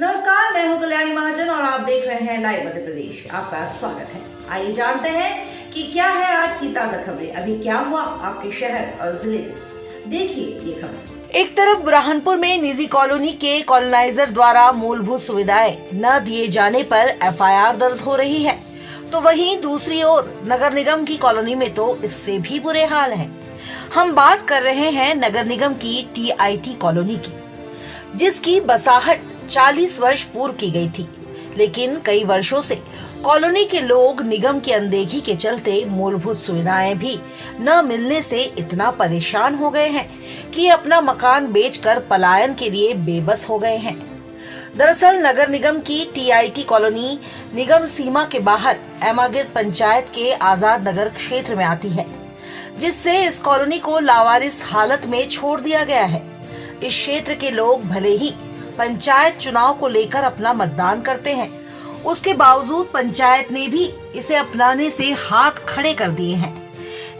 नमस्कार, मैं हूं कल्याणी महाजन और आप देख रहे हैं लाइव मध्य प्रदेश। आपका स्वागत है। आइए जानते हैं कि क्या है आज की ताजा खबरें। अभी क्या हुआ आपके शहर और जिले में, देखिए ये खबर। एक तरफ बुरहानपुर में निजी कॉलोनी के कॉलोनाइजर द्वारा मूलभूत सुविधाएं न दिए जाने पर एफआईआर दर्ज हो रही है, तो वहीं दूसरी ओर नगर निगम की कॉलोनी में तो इससे भी बुरे हाल हैं। हम बात कर रहे हैं नगर निगम की टीआईटी कॉलोनी की, जिसकी बसाहट 40 वर्ष पूर्व की गई थी, लेकिन कई वर्षों से कॉलोनी के लोग निगम की अनदेखी के चलते मूलभूत सुविधाएं भी न मिलने से इतना परेशान हो गए हैं कि अपना मकान बेचकर पलायन के लिए बेबस हो गए हैं। दरअसल नगर निगम की टीआईटी कॉलोनी निगम सीमा के बाहर एमागिर पंचायत के आजाद नगर क्षेत्र में आती है, जिससे इस कॉलोनी को लावारिस हालत में छोड़ दिया गया है। इस क्षेत्र के लोग भले ही पंचायत चुनाव को लेकर अपना मतदान करते हैं, उसके बावजूद पंचायत ने भी इसे अपनाने से हाथ खड़े कर दिए हैं।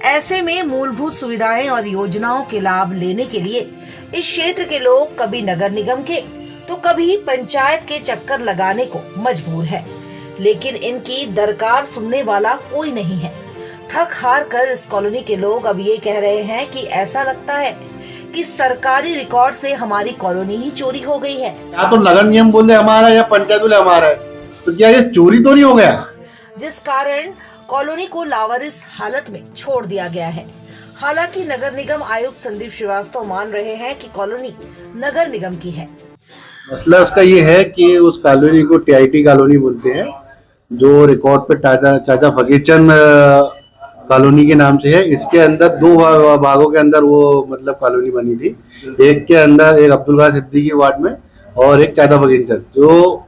ऐसे में मूलभूत सुविधाएं और योजनाओं के लाभ लेने के लिए इस क्षेत्र के लोग कभी नगर निगम के तो कभी पंचायत के चक्कर लगाने को मजबूर है, लेकिन इनकी दरकार सुनने वाला कोई नहीं है। थक हार कर इस कॉलोनी के लोग अब ये कह रहे हैं कि ऐसा लगता है कि सरकारी रिकॉर्ड से हमारी कॉलोनी ही चोरी हो गई है। या तो नगर निगम बोले हमारा या पंचायत बोले हमारा है, तो क्या ये चोरी तो नहीं हो गया? जिस कारण कॉलोनी को लावारिस हालत में छोड़ दिया गया है। हालांकि नगर निगम आयुक्त संदीप श्रीवास्तव मान रहे हैं कि कॉलोनी नगर निगम की है। मसला उसका ये है कि उस कॉलोनी को टीआईटी कॉलोनी बोलते हैं, जो रिकॉर्ड पे चाचा फकीरचंद कॉलोनी के नाम से है। इसके अंदर दो भागों के अंदर वो मतलब कॉलोनी बनी थी। एक के अंदर एक अब्दुल कादिर सिद्दीकी वार्ड में और एक चाचा फकीरचंद, जो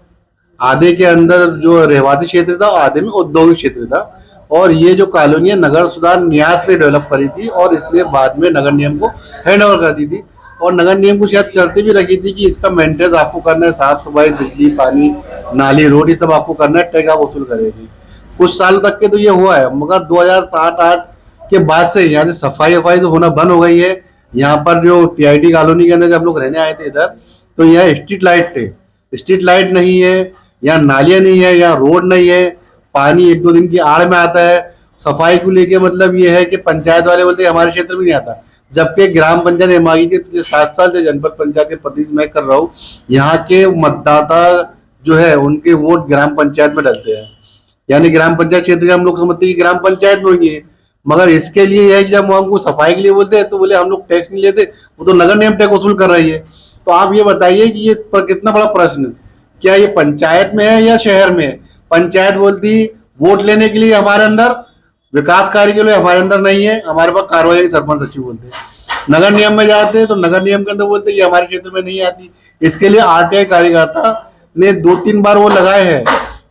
आधे के अंदर जो रहवासी क्षेत्र था, आधे में औद्योगिक क्षेत्र था। और ये जो कॉलोनी है नगर सुधार न्यास ने डेवलप करी थी और इसलिए बाद में नगर निगम को हैंड ओवर कर दी थी। और नगर निगम को शायद शर्तें भी रखी थी कि इसका मेंटेनेंस आपको करना है, साफ सफाई, बिजली, पानी, नाली, रोड, ये सब आपको करना है, टैक्स आप वसूल करेगी। कुछ साल तक के तो ये हुआ है, मगर 2007-8 के बाद से यहाँ से सफाई तो होना बंद हो गई है। यहाँ पर जो टीआईटी कॉलोनी के अंदर जब लोग रहने आए थे इधर, तो यहाँ स्ट्रीट लाइट थे, स्ट्रीट लाइट नहीं है, यहाँ नालियाँ नहीं है, यहाँ रोड नहीं है, पानी 1-2 दिन की आड़ में आता है। सफाई को लेके मतलब ये है कि पंचायत वाले बोलते हैं हमारे क्षेत्र में नहीं आता, जबकि ग्राम पंचायत एमागी के 7 साल से जनपद पंचायत के प्रतिनिधि मैं कर रहा हूँ। यहाँ के मतदाता जो है उनके वोट ग्राम पंचायत में डलते हैं, यानी ग्राम पंचायत क्षेत्र के हम लोग समझते हैं कि ग्राम पंचायत में हुई है। मगर इसके लिए यह है कि जब वो हमको सफाई के लिए बोलते हैं तो बोले हम लोग टैक्स नहीं लेते, वो तो नगर निगम टैक्स वसूल कर रही है। तो आप ये बताइए कि ये पर कितना बड़ा प्रश्न, क्या ये पंचायत में है या शहर में है? पंचायत बोलती वोट लेने के लिए हमारे अंदर, विकास कार्य के लिए हमारे अंदर नहीं है, हमारे पास कार्रवाई सरपंच सचिव बोलते हैं। नगर निगम में जाते हैं तो नगर निगम के अंदर बोलते हैं ये हमारे क्षेत्र में नहीं आती। इसके लिए आरटीआई कार्यकर्ता ने 2-3 बार वो लगाए हैं,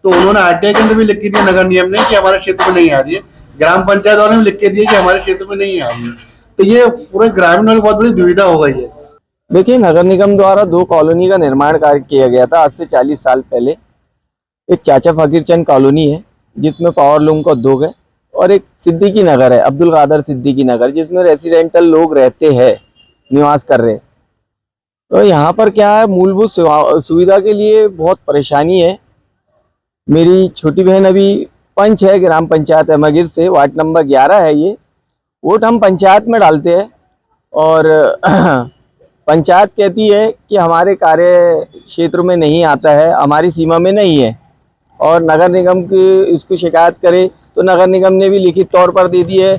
तो उन्होंने आरटीआई के अंदर भी लिख के दिया नगर निगम ने कि हमारे क्षेत्र में नहीं आ रही है, ग्राम पंचायत वालों ने लिख के दिया कि हमारे क्षेत्र में नहीं आ रही है। तो ये पूरे ग्रामीण में बहुत बड़ी दुविधा हो गई है। देखिए, नगर निगम द्वारा 2 कॉलोनी का निर्माण कार्य किया गया था आज से 40 साल पहले। एक चाचा फकीरचंद कॉलोनी है जिसमें पावर लूम का उद्योग है, और एक सिद्दीकी नगर है, अब्दुल कादिर सिद्दीकी नगर, जिसमें रेसिडेंटल लोग रहते हैं, निवास कर रहे हैं। तो यहाँ पर क्या है, मूलभूत सुविधा के लिए बहुत परेशानी है। मेरी छोटी बहन अभी पंच है ग्राम पंचायत एमागिर से, वार्ड नंबर 11 है ये। वोट हम पंचायत में डालते हैं और पंचायत कहती है कि हमारे कार्य क्षेत्र में नहीं आता है, हमारी सीमा में नहीं है, और नगर निगम की इसको शिकायत करे तो नगर निगम ने भी लिखित तौर पर दे दी है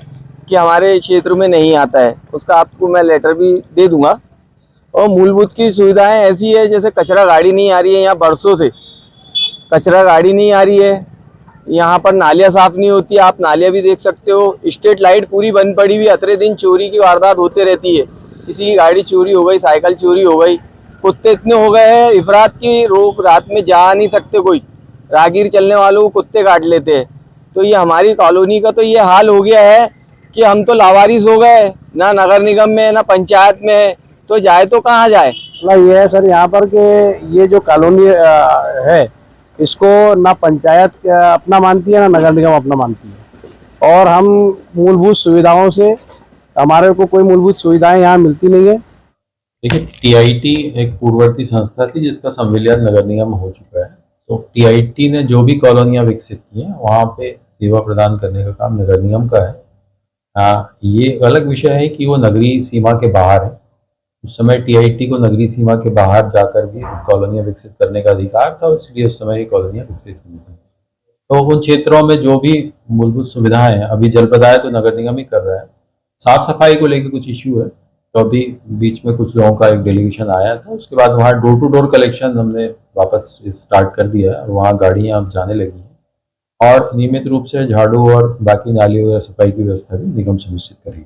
कि हमारे क्षेत्र में नहीं आता है। उसका आपको मैं लेटर भी दे दूंगा। और मूलभूत की सुविधाएं ऐसी है, जैसे कचरा गाड़ी नहीं आ रही है, यहाँ बरसों से कचरा गाड़ी नहीं आ रही है, यहाँ पर नालियाँ साफ नहीं होती, आप नालियाँ भी देख सकते हो। स्ट्रीट लाइट पूरी बंद पड़ी हुई, अतरे दिन चोरी की वारदात होते रहती है, किसी की गाड़ी चोरी हो गई, साइकिल चोरी हो गई, कुत्ते इतने हो गए हैं इफरात की, रोक रात में जा नहीं सकते, कोई राहगीर चलने वालों को कुत्ते काट लेते हैं। तो ये हमारी कॉलोनी का तो ये हाल हो गया है कि हम तो लावारिस हो गए, ना नगर निगम में ना पंचायत में है, तो जाए तो कहाँ जाए। ये है सर यहाँ पर कि ये जो कॉलोनी है इसको ना पंचायत अपना मानती है ना नगर निगम अपना मानती है, और हम मूलभूत सुविधाओं से, हमारे को कोई मूलभूत सुविधाएं यहाँ मिलती नहीं है। देखिए, टीआईटी एक पूर्ववर्ती संस्था थी जिसका संविलियन नगर निगम हो चुका है। तो टीआईटी ने जो भी कॉलोनियां विकसित की हैं वहाँ पे सेवा प्रदान करने का काम नगर निगम का है। ये अलग विषय है कि वो नगरीय सीमा के बाहर है। उस समय टीआईटी को नगरीय सीमा के बाहर जाकर भी कॉलोनियां विकसित करने का अधिकार था, इसलिए उस समय ये कॉलोनियां विकसित हुई थी। तो उन क्षेत्रों में जो भी मूलभूत सुविधाएं हैं, अभी जल प्रदाय तो नगर निगम ही कर रहा है। साफ सफाई को लेकर कुछ इश्यू है, तो अभी बीच में कुछ लोगों का एक डेलीगेशन आया था, उसके बाद वहाँ डोर टू डोर कलेक्शन हमने वापस स्टार्ट कर दिया है और वहाँ गाड़ियाँ अब जाने लगी हैं और नियमित रूप से झाड़ू और बाकी नाली वगैरह सफाई की व्यवस्था भी निगम सुनिश्चित करेगी।